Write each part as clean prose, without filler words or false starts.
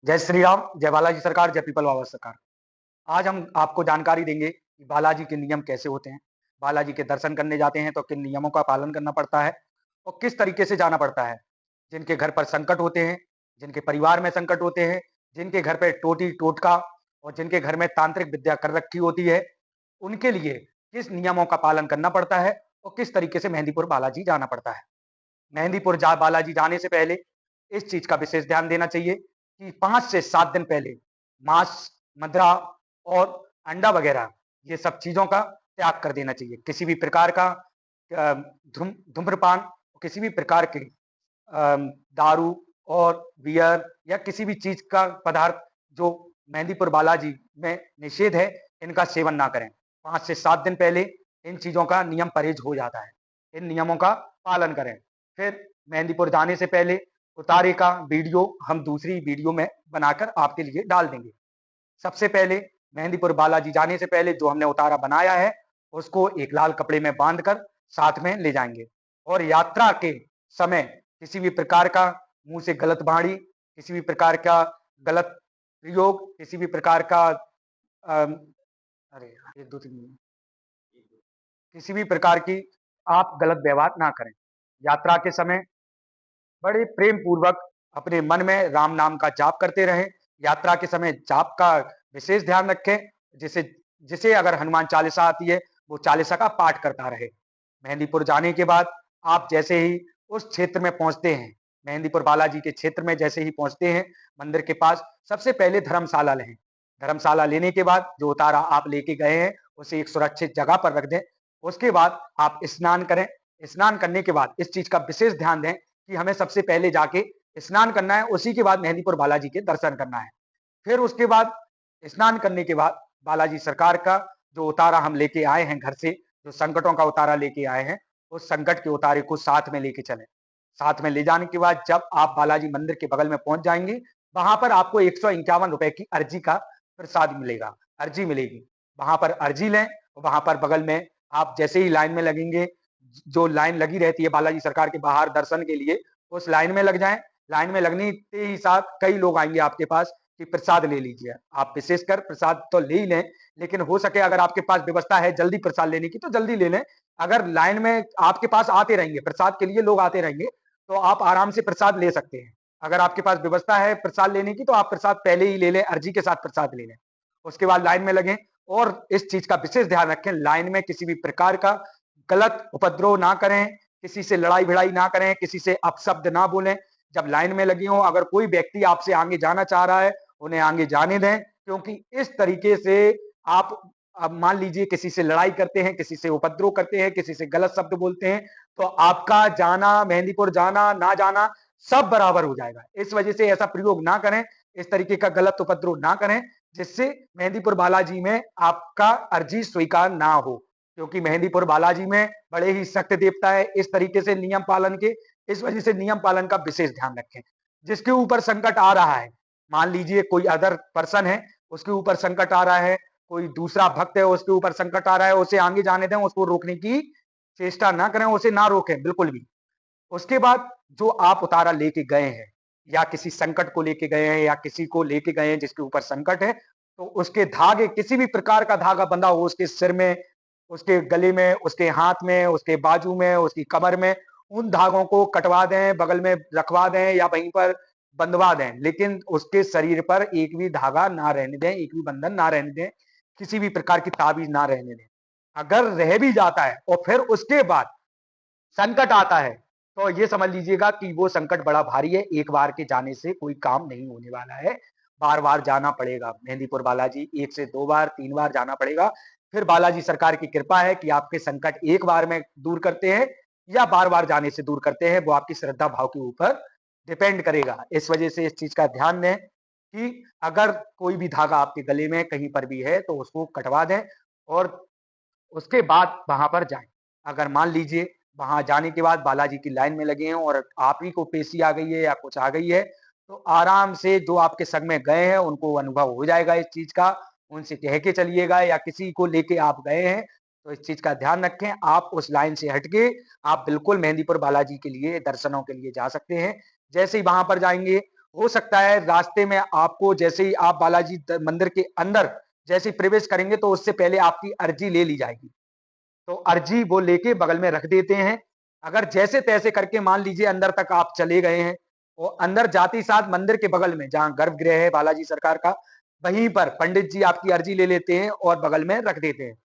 जय श्री राम, जय बालाजी सरकार, जय पीपल बाबा सरकार। आज हम आपको जानकारी देंगे कि बालाजी के नियम कैसे होते हैं। बालाजी के दर्शन करने जाते हैं तो किन नियमों का पालन करना पड़ता है और किस तरीके से जाना पड़ता है। जिनके घर पर संकट होते हैं, जिनके परिवार में संकट होते हैं, जिनके घर पे टोटी टोटका और जिनके घर में तांत्रिक विद्या कर रखी होती है, उनके लिए किस नियमों का पालन करना पड़ता है और किस तरीके से मेहंदीपुर बालाजी जाना पड़ता है। मेहंदीपुर जा बालाजी जाने से पहले इस चीज का विशेष ध्यान देना चाहिए कि 5 से 7 दिन पहले मांस, मदिरा और अंडा वगैरह ये सब चीजों का त्याग कर देना चाहिए। किसी भी प्रकार का धूम्रपान, किसी भी प्रकार के दारू और बियर या किसी भी चीज का पदार्थ जो मेहंदीपुर बालाजी में निषेध है, इनका सेवन ना करें। 5 से 7 दिन पहले इन चीजों का नियम परहेज हो जाता है। इन नियमों का पालन करें। फिर मेहंदीपुर जाने से पहले उतारे का वीडियो हम दूसरी वीडियो में बनाकर आपके लिए डाल देंगे। सबसे पहले मेहंदीपुर बालाजी जाने से पहले जो हमने उतारा बनाया है, उसको एक लाल कपड़े में बांधकर साथ में ले जाएंगे और यात्रा के समय किसी भी प्रकार का मुंह से गलत वाणी, किसी भी प्रकार का गलत प्रयोग, किसी भी प्रकार का अरे यार, 1 2 3 किसी भी प्रकार की आप गलत व्यवहार ना करें। यात्रा के समय बड़े प्रेम पूर्वक अपने मन में राम नाम का जाप करते रहें। यात्रा के समय जाप का विशेष ध्यान रखें। जिसे जिसे अगर हनुमान चालीसा आती है, वो चालीसा का पाठ करता रहे। मेहंदीपुर जाने के बाद आप जैसे ही उस क्षेत्र में पहुंचते हैं, मेहंदीपुर बालाजी के क्षेत्र में जैसे ही पहुंचते हैं, मंदिर के पास सबसे पहले धर्मशाला लें। धर्मशाला लेने के बाद जो उतारा आप लेके गए हैं, उसे एक सुरक्षित जगह पर रख दें। उसके बाद आप स्नान करें। स्नान करने के बाद इस चीज का विशेष ध्यान दें कि हमें सबसे पहले जाके स्नान करना है, उसी के बाद मेहंदीपुर बालाजी के दर्शन करना है। फिर उसके बाद स्नान करने के बाद बालाजी सरकार का जो उतारा हम लेके आए हैं घर से, जो संकटों का उतारा लेके आए हैं, उस संकट के उतारे को साथ में लेके चलें। साथ में ले जाने के बाद जब आप बालाजी मंदिर के बगल में पहुंच जाएंगे, वहां पर आपको 151 रुपए की अर्जी का प्रसाद मिलेगा, अर्जी मिलेगी। वहां पर अर्जी लें। वहां पर बगल में आप जैसे ही लाइन में लगेंगे, जो लाइन लगी रहती है बालाजी सरकार के बाहर दर्शन के लिए, उस लाइन में लग जाएं। लाइन में लगने के ही साथ कई लोग आएंगे आपके पास कि प्रसाद ले लीजिए। आप विशेषकर प्रसाद तो ले ही लें, लेकिन हो सके अगर आपके पास व्यवस्था है जल्दी प्रसाद लेने की तो जल्दी ले लें। अगर लाइन में आपके पास आते रहेंगे, प्रसाद के लिए लोग आते रहेंगे, तो आप आराम से प्रसाद ले सकते हैं। अगर आपके पास व्यवस्था है प्रसाद लेने की तो आप प्रसाद पहले ही ले लें, अर्जी के साथ प्रसाद ले लें। उसके बाद लाइन में लगें और इस चीज का विशेष ध्यान रखें, लाइन में किसी भी प्रकार का गलत उपद्रव ना करें, किसी से लड़ाई भिड़ाई ना करें, किसी से अपशब्द ना बोलें। जब लाइन में लगी हो, अगर कोई व्यक्ति आपसे आगे जाना चाह रहा है, उन्हें आगे जाने दें, क्योंकि इस तरीके से आप अब मान लीजिए किसी से लड़ाई करते हैं, किसी से उपद्रव करते हैं, किसी से गलत शब्द बोलते हैं, तो आपका जाना, मेहंदीपुर जाना ना जाना सब बराबर हो जाएगा। इस वजह से ऐसा प्रयोग ना करें, इस तरीके का गलत उपद्रव ना करें, जिससे मेहंदीपुर बालाजी में आपका अर्जी स्वीकार ना हो। क्योंकि मेहंदीपुर बालाजी में बड़े ही सख्त देवता है इस तरीके से नियम पालन के। इस वजह से नियम पालन का विशेष ध्यान रखें। जिसके ऊपर संकट आ रहा है, मान लीजिए कोई अदर पर्सन है, उसके ऊपर संकट आ रहा है, कोई दूसरा भक्त है उसके ऊपर संकट आ रहा है, उसे आगे जाने दें, उसको रोकने की चेष्टा ना करें, उसे ना रोकें बिल्कुल भी। उसके बाद जो आप उतारा लेके गए हैं, या किसी संकट को लेके गए हैं, या किसी को लेके गए हैं जिसके ऊपर संकट है, तो उसके धागे, किसी भी प्रकार का धागा बंधा हो उसके सिर में, उसके गले में, उसके हाथ में, उसके बाजू में, उसकी कमर में, उन धागों को कटवा दें, बगल में रखवा दें या वहीं पर बंधवा दें। लेकिन उसके शरीर पर एक भी धागा ना रहने दें, एक भी बंधन ना रहने दें, किसी भी प्रकार की ताबीज ना रहने दें। अगर रह भी जाता है और फिर उसके बाद संकट आता है, तो ये समझ लीजिएगा कि वो संकट बड़ा भारी है। एक बार के जाने से कोई काम नहीं होने वाला है, बार-बार जाना पड़ेगा। मेहंदीपुर बालाजी 1 से 2 बार, 3 बार जाना पड़ेगा। फिर बालाजी सरकार की कृपा है कि आपके संकट एक बार में दूर करते हैं या बार-बार जाने से दूर करते हैं, वो आपकी श्रद्धा भाव के ऊपर डिपेंड करेगा। इस वजह से इस चीज का ध्यान दें कि अगर कोई भी धागा आपके गले में कहीं पर भी है, तो उसको कटवा दें और उसके बाद वहां पर जाएं। अगर मान लीजिए वहां जाने के बाद बालाजी की लाइन में लगे हैं और आप ही को पेशी आ गई है या कुछ आ गई है, तो आराम से जो आपके संग में गए हैं उनको अनुभव हो जाएगा इस चीज का। उनसे कह के चलिएगा, या किसी को लेके आप गए हैं तो इस चीज का ध्यान रखें। आप उस लाइन से हटके आप बिल्कुल मेहंदीपुर बालाजी के लिए दर्शनों के लिए जा सकते हैं। जैसे ही वहां पर जाएंगे, हो सकता है रास्ते में आपको जैसे ही आप बालाजी मंदिर के अंदर जैसे ही प्रवेश करेंगे तो उससे पहले आपकी अर्जी ले ली जाएगी। तो अर्जी वो लेके बगल में रख देते हैं। अगर जैसे-तैसे करके मान लीजिए अंदर तक आप चले गए हैं और अंदर जाते ही साथ मंदिर के बगल में जहाँ गर्भगृह है बालाजी सरकार का, वहीं पर पंडित जी आपकी अर्जी ले लेते हैं और बगल में रख देते हैं।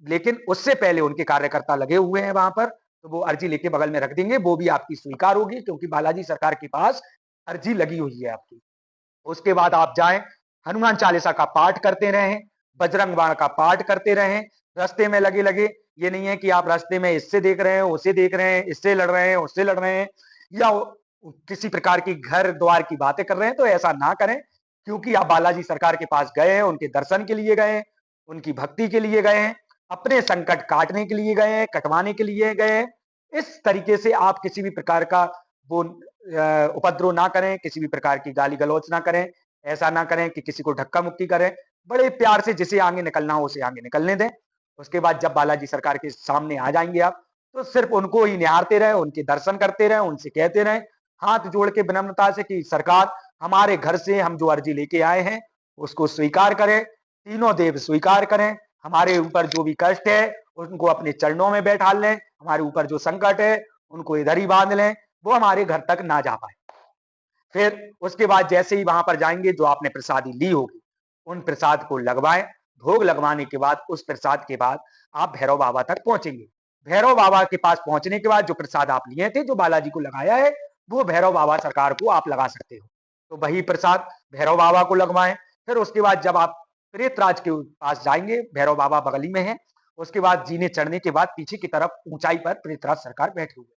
लेकिन उससे पहले उनके कार्यकर्ता लगे हुए हैं वहाँ पर, तो वो अर्जी लेके बगल में रख देंगे, वो भी आपकी स्वीकार होगी क्योंकि बालाजी सरकार के पास अर्जी लगी हुई है आपकी। उसके बाद आप जाएँ, हनुमान चालीसा का पाठ करते रहें, बजरंग बाण का पाठ करते रहें, रास्ते में लगे-लगे ये नहीं है कि आप रास्ते में इससे देख रहे हैं, उसे देख रहे हैं, इससे लड़ रहे हैं, उससे लड़ रहे हैं या किसी प्रकार की घर-द्वार की बातें कर रहे हैं, तो ऐसा ना करें क्योंकि आप बालाजी सरकार के पास गए हैं, उनके दर्शन के लिए गए हैं, उनकी भक्ति के लिए गए हैं, अपने संकट काटने के लिए गए हैं, कटवाने के लिए गए हैं। इस तरीके से आप किसी भी प्रकार का वो उपद्रव ना करें, किसी भी प्रकार की गाली-गलौच ना करें, ऐसा ना करें कि किसी को धक्का-मुक्की करें। बड़े प्यार से जिसे आगे निकलना हो उसे आगे निकलने दें। उसके बाद जब बालाजी सरकार के सामने आ जाएँगे आप, तो सिर्फ़ उनको ही निहारते रहें, उनके दर्शन करते रहें, उनसे कहते रहें, हाथ जोड़ के विनम्रता से कि सरकार हमारे घर से हम जो अर्ज़ी लेके आए हैं, उसको स्वीकार करें, तीनों देव स्वीकार करें, हमारे ऊपर जो भी कष्ट है, उनको अपने चरणों में बैठा लें, हमारे ऊपर जो संकट है, उनको इधर ही बाँध लें, वो हमारे घर तक ना जा पाए। फिर उसके बाद जैसे ही वहां पर जाएंगे जो आपने प्रसादी ली होगी उन प्रसाद को लगवाएं। भोग लगवाने के बाद उस प्रसाद के बाद आप भैरव बाबा तक पहुंचेंगे। भैरव बाबा के पास पहुंचने के बाद जो प्रसाद आप लिए थे जो बालाजी को लगाया है वो भैरव बाबा सरकार को आप लगा सकते हो। तो वही प्रसाद भैरव बाबा को लगवाएं। फिर उसके बाद जब आप प्रेतराज के पास जाएंगे भैरव बाबा बगली में है। उसके बाद जीने चढ़ने के बाद पीछे की तरफ ऊंचाई पर प्रेतराज सरकार बैठे हुए।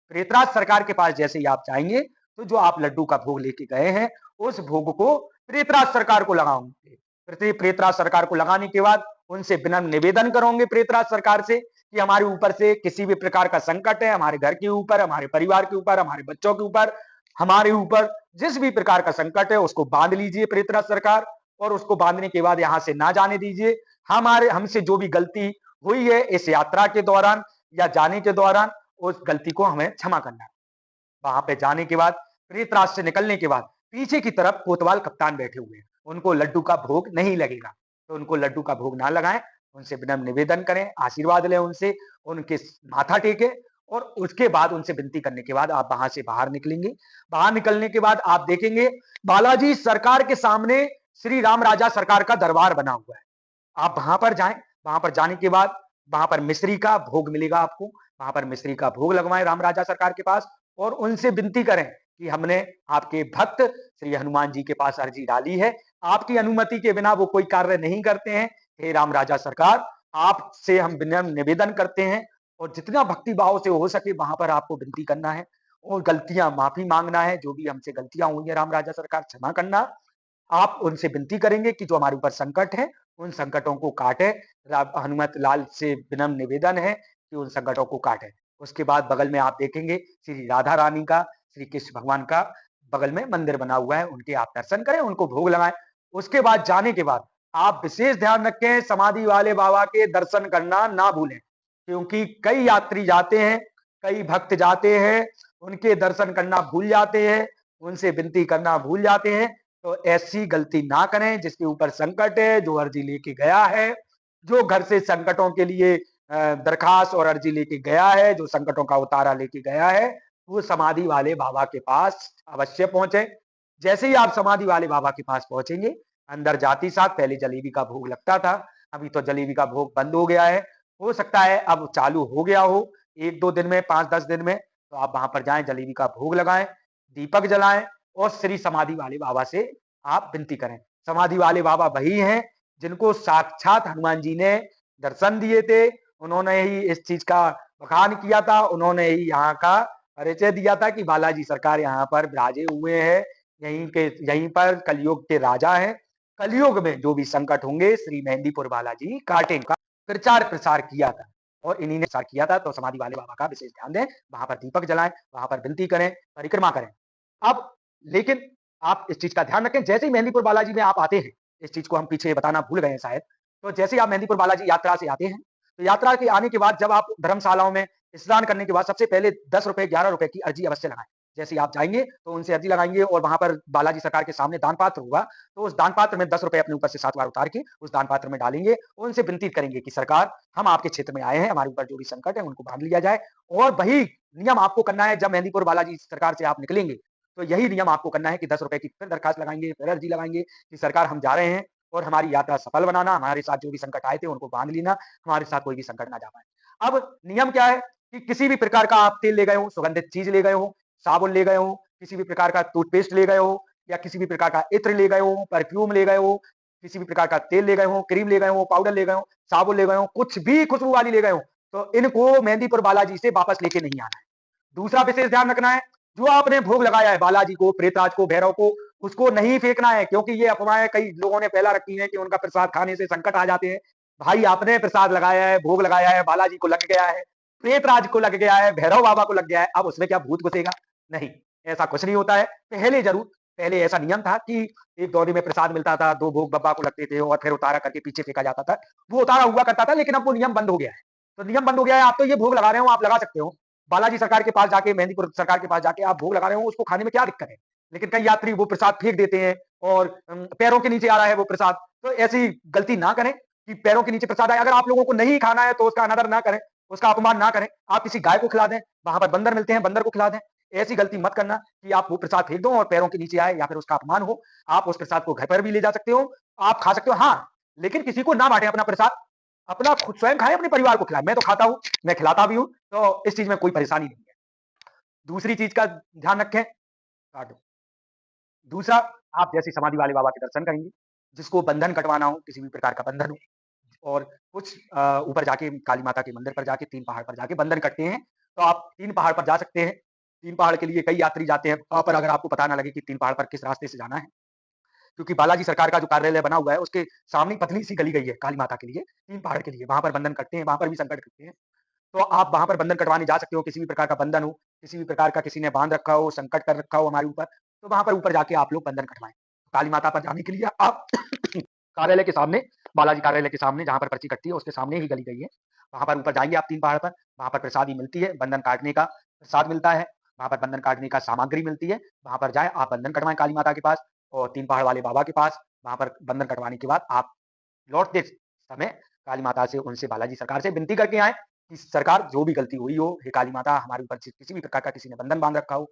प्रेतराज सरकार के पास जैसे ही आप जाएंगे तो जो आप लड्डू का भोग लेके गए हैं उस भोग को प्रेतराज सरकार को लगाओगे। प्रेतराज सरकार को लगाने के बाद उनसे विनम्र निवेदन करोगे प्रेतराज सरकार से कि हमारे ऊपर से किसी भी प्रकार का संकट है, हमारे घर के ऊपर, हमारे परिवार के ऊपर, हमारे बच्चों के ऊपर, हमारे ऊपर जिस भी प्रकार का संकट है उसको बांध लीजिए प्रेतराज सरकार। और उसको बांधने के बाद यहां से ना जाने दीजिए। हमारे हमसे जो भी गलती हुई है इस यात्रा के दौरान या जाने के दौरान उस गलती को हमें क्षमा करना है। वहां पे जाने के बाद प्रेतराज से निकलने के बाद पीछे की तरफ कोतवाल कप्तान बैठे हुए हैं, उनको लड्डू का भोग नहीं लगेगा, तो उनको लड्डू का भोग ना लगाएं। उनसे विनम्र निवेदन करें, आशीर्वाद लें उनसे, उनके माथा टेके और उसके बाद उनसे विनती करने के बाद आप वहां से बाहर निकलेंगे। बाहर निकलने के बाद आप देखेंगे बालाजी सरकार के सामने श्री राम राजा सरकार का दरबार बना हुआ है। आप वहां पर जाएं। वहां पर जाने के बाद वहां पर मिश्री का भोग मिलेगा आपको। वहां पर मिश्री का भोग लगवाएं राम राजा सरकार के पास और उनसे विनती करें कि हमने आपके भक्त श्री हनुमान जी के पास अर्जी डाली है, आपकी अनुमति के बिना वो कोई कार्य नहीं करते हैं। हे राम राजा सरकार, आपसे हम विनम्र निवेदन करते हैं और जितना भक्ति भाव से हो सके वहां पर आपको विनती करना है और गलतियां माफी मांगना है। जो भी हमसे गलतियां हुई है राम राजा सरकार क्षमा करना। आप उनसे विनती करेंगे कि जो हमारे ऊपर संकट है उन संकटों को काटे। हनुमत लाल से विनम्र निवेदन है कि उन संकटों को काटे। उसके बाद बगल में आप देखेंगे श्री राधा रानी का, श्री कृष्ण भगवान का बगल में मंदिर बना हुआ है, उनके आप दर्शन करें, उनको भोग लगाएं। उसके बाद जाने के बाद आप विशेष ध्यान रखें समाधि वाले बाबा के दर्शन करना ना भूलें क्योंकि कई यात्री जाते हैं, कई भक्त जाते हैं, उनके दर्शन करना भूल जाते हैं, उनसे विनती करना भूल जाते हैं। तो ऐसी गलती ना करें। जिसके ऊपर संकट है, जो अर्जी लेके गया है, जो घर से संकटों के लिए दरखास्त और अर्जी लेके गया है, जो संकटों का उतारा लेके गया है, वो समाधि वाले बाबा के पास अवश्य पहुंचे। जैसे ही आप समाधि वाले बाबा के पास पहुंचेंगे, अंदर जाते साथ पहले जलेबी का भोग लगता था, अभी तो जलेबी का भोग बंद हो गया है। हो सकता है अब चालू हो गया हो 1-2 दिन में, 5-10 दिन में। तो आप वहां पर जाएं, जलेबी का भोग लगाएं, दीपक जलाएं और श्री समाधि वाले बाबा से आप विनती करें। समाधि वाले बाबा वही हैं जिनको साक्षात हनुमान जी ने दर्शन दिए थे। उन्होंने ही इस चीज का बखान किया था, उन्होंने ही यहाँ का परिचय दिया था कि बालाजी सरकार यहाँ पर विराजे हुए हैं। यहीं पर कलयुग के राजा हैं। कलयुग में जो भी संकट होंगे श्री मेहंदीपुर बालाजी काटेंगे का प्रचार प्रसार किया था और इन्हीं ने प्रचार किया था। तो समाधि वाले बाबा का विशेष ध्यान दें, वहां पर दीपक जलाएं, वहां पर विनती करें, परिक्रमा करें। अब लेकिन आप इस चीज का ध्यान रखें, जैसे ही मेहंदीपुर बालाजी में आप आते हैं, इस चीज को हम पीछे बताना भूल गए हैं शायद। तो जैसे ही आप मेहंदीपुर बालाजी यात्रा से आते हैं, तो यात्रा के आने के बाद जब आप धर्मशालाओं में स्नान करने के बाद सबसे पहले ₹10 ₹11 की अर्जी अवश्य लगाएं। जैसे ही आप जाएँगे तो उनसे अर्जी लगाएँगे और वहाँ पर बालाजी सरकार के सामने दान पात्र होगा, तो उस दान पात्र में ₹10 अपने ऊपर से 7 बार उतार के उस दान पात्र में डालेंगे और उनसे विनती करेंगे कि सरकार हम आपके क्षेत्र में आए हैं, हमारे ऊपर जो भी संकट है उनको बाँध लिया जाए और वही नियम आपको करना है जब मेहंदीपुर बालाजी सरकार से आप निकलेंगे, तो यही नियम आपको करना है कि ₹10 की फिर दरखास्त लगाएँगे, फिर अर्जी लगाएँगे कि सरकार हम जा रहे हैं और हमारी यात्रा सफल बनाना, हमारे साथ जो भी संकट आए थे उनको बाँध लेना, हमारे साथ कोई भी संकट ना जा पाए। अब नियम क्या है कि किसी भी प्रकार का आप तेल ले गए हो, सुगंधित चीज़ ले गए हो, साबुन ले गए हो, किसी भी प्रकार का टूथपेस्ट ले गए हो या किसी भी प्रकार का इत्र ले गए हो, परफ्यूम ले गए हो, किसी भी प्रकार का तेल ले गए हो, क्रीम ले गए हो, पाउडर ले गए हो, साबुन ले गए हो, कुछ भी खुशबू वाली ले गए हो, तो इनको मेहंदीपुर बालाजी से वापस लेके नहीं आना है। दूसरा विशेष ध्यान रखना है, जो आपने भोग लगाया है बालाजी को, प्रेतराज को, भैरव को, उसको नहीं फेंकना है क्योंकि ये अफ़वाहें कई लोगों ने फैला रखी हैं कि उनका प्रसाद खाने से संकट आ जाते हैं। भाई आपने प्रसाद लगाया है, भोग लगाया है, बालाजी को लग गया है, प्रेतराज को लग गया है, भैरव बाबा को लग गया है, अब उसमें क्या भूत घुसेगा? नहीं, ऐसा कुछ नहीं होता है। पहले ऐसा नियम था कि एक दौरी में प्रसाद मिलता था, 2 भोग बाबा को लगते थे और फिर उतारा करके पीछे फेंका जाता था। वो उतारा हुआ करता था लेकिन अब वो नियम बंद हो गया है। तो नियम बंद हो गया है, आप तो ये भोग लगा रहे हो, आप लगा सकते हो। बालाजी सरकार के पास जाके, मेहंदीपुर सरकार के पास जाके आप भोग लगा रहे हो, उसको खाने में क्या दिक्कत है? लेकिन कई यात्री वो प्रसाद फेंक देते हैं और पैरों के नीचे आ रहा है वो प्रसाद। तो ऐसी गलती ना करें कि पैरों के नीचे प्रसाद आए। अगर आप लोगों को नहीं खाना है तो उसका अनादर ना करें, उसका अपमान ना करें। आप किसी गाय को खिला दें, वहाँ पर बंदर मिलते हैं, बंदर को खिला दें। ऐसी गलती मत करना कि आप वो प्रसाद फेंक दो और पैरों के नीचे आए या फिर उसका अपमान हो। आप उस प्रसाद को घर पर भी ले जा सकते हो, आप खा सकते हो। हाँ, लेकिन किसी को ना बाँटें अपना प्रसाद। अपना खुद स्वयं खाएँ, अपने परिवार को खिलाएँ। मैं तो खाता हूँ, मैं खिलाता भी हूँ, तो इस चीज़ में कोई परेशानी नहीं है। दूसरी चीज़ का ध्यान रखें। काटो। दूसरा, आप जैसे समाधि वाले बाबा के दर्शन करेंगे, जिसको बंधन कटवाना हो, किसी भी प्रकार का बंधन हो और कुछ ऊपर जाके काली माता के मंदिर पर जाके 3 पहाड़ पर जाके बंधन कटते हैं, तो आप 3 पहाड़ पर जा सकते हैं। 3 पहाड़ के लिए कई यात्री जाते हैं, वहाँ पर अगर आपको पता ना लगे कि 3 पहाड़ पर किस रास्ते से जाना है, क्योंकि बालाजी सरकार का जो कार्यालय बना हुआ है, उसके सामने पतली-सी गली गई है काली माता के लिए, 3 पहाड़ के लिए, वहाँ पर बंधन कटते हैं, वहाँ पर भी संकट कटते हैं। तो आप वहाँ पर बंधन कटवाने जा सकते हो, किसी भी प्रकार का बंधन हो, किसी भी प्रकार का किसी ने बाँध रखा हो, संकट कर रखा हो हमारे ऊपर, तो वहाँ पर ऊपर जाके आप लोग बंधन कटवाएँ। काली माता पर जाने के लिए आप कार्यालय के सामने, बालाजी कार्यालय के सामने जहाँ पर पर्ची कटती है, उसके सामने ही गली गई है। वहाँ पर ऊपर जाएँगे आप 3 पहाड़ पर, वहाँ पर प्रसादी मिलती है, बंधन काटने का प्रसाद मिलता है, वहाँ पर बंधन काटने का सामग्री मिलती है, वहाँ पर जाएँ, आप बंधन कटवाएँ काली माता के पास और 3 पहाड़ वाले बाबा के पास, वहाँ पर बंधन कटवाने के बाद आप लौटते समय काली माता से उनसे बालाजी सरकार से विनती करके आएँ कि सरकार जो भी गलती हुई हो, हे काली माता हमारे ऊपर से किसी भी प्रकार का किसी ने बंधन बाँध रखा हो,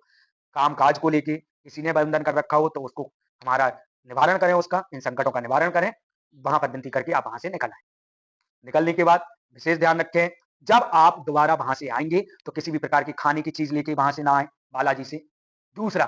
काम-काज को लेके किसी ने बंधन कर रखा हो तो उसको हमारा निवारण करें उसका, इन संकटों का निवारण करें। वहाँ पर विनती करके आप वहाँ से निकल आएँ। निकलने के बाद विशेष ध्यान रखें, जब आप दोबारा वहाँ से आएँगे तो किसी भी प्रकार की खाने की चीज़ लेके वहाँ से ना आएँ, बालाजी से। दूसरा,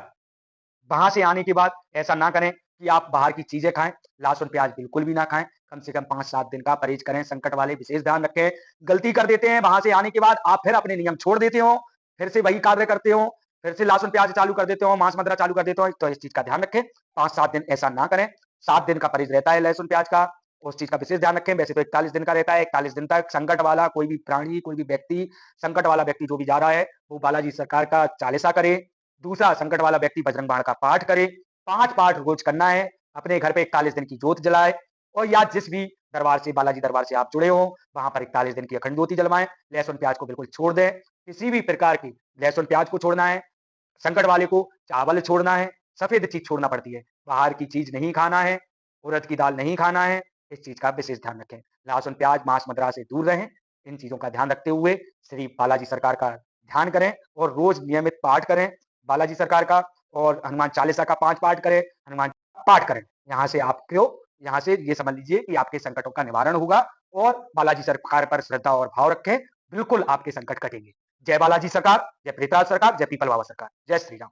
वहाँ से आने के बाद ऐसा ना करें कि आप बाहर की चीज़ें खाएँ, लहसुन, प्याज़ बिल्कुल भी ना खाएँ, कम से कम 5-7 दिन का परहेज़ करें, संकट वाले विशेष ध्यान रखें। गलती कर देते हैं, वहाँ से आने के बाद आप फिर अपने नियम छोड़ देते हो, फिर से वही कार्य करते हो, फिर से लहसुन, प्याज़ चालू कर देते हो, मांस-मदिरा चालू कर देते हो, तो इस चीज़ का ध्यान रखें। 5-7 दिन ऐसा ना करें, 7 दिन का परहेज़ रहता है लहसुन, प्याज़ का, उस चीज़ का विशेष ध्यान रखें। वैसे तो 41 दिन का रहता है, 41 दिन तक संकट वाला कोई भी प्राणी, कोई भी व्यक्ति, संकट वाला व्यक्ति जो भी जा रहा है, वो बालाजी सरकार का चालीसा करे। दूसरा, संकट वाला व्यक्ति बजरंग बाण का पाठ करे। 5 पाठ रोज़ करना है, अपने घर पे 41 दिन की जोत जलाए और या जिस भी दरबार से बालाजी दरबार से आप जुड़े हो, वहाँ पर 41 दिन की अखंड ज्योति जलवाएँ, लहसुन प्याज़ को बिल्कुल छोड़ दें, किसी भी प्रकार की लहसुन प्याज़ को छोड़ना है, संकट वाले को चावल छोड़ना है, सफ़ेद चीज़ छोड़ना पड़ती है, बाहर की चीज़ नहीं खाना है, उड़द की दाल नहीं खाना है, इस चीज़ का विशेष ध्यान रखें। लहसुन, प्याज़, मांस-मदिरा से दूर रहें, इन चीज़ों का ध्यान रखते हुए श्री बालाजी सरकार का ध्यान करें और रोज़ नियमित पाठ करें, बालाजी सरकार का और हनुमान चालीसा का 5 पाठ करें, हनुमान पाठ करें। यहाँ से ये समझ लीजिए कि आपके संकटों का निवारण होगा और बालाजी सरकार पर श्रद्धा और भाव रखें, बिल्कुल आपके संकट कटेंगे। जय बालाजी सरकार, जय प्रेतराज सरकार, जय पीपल बाबा सरकार। जय श्री राम।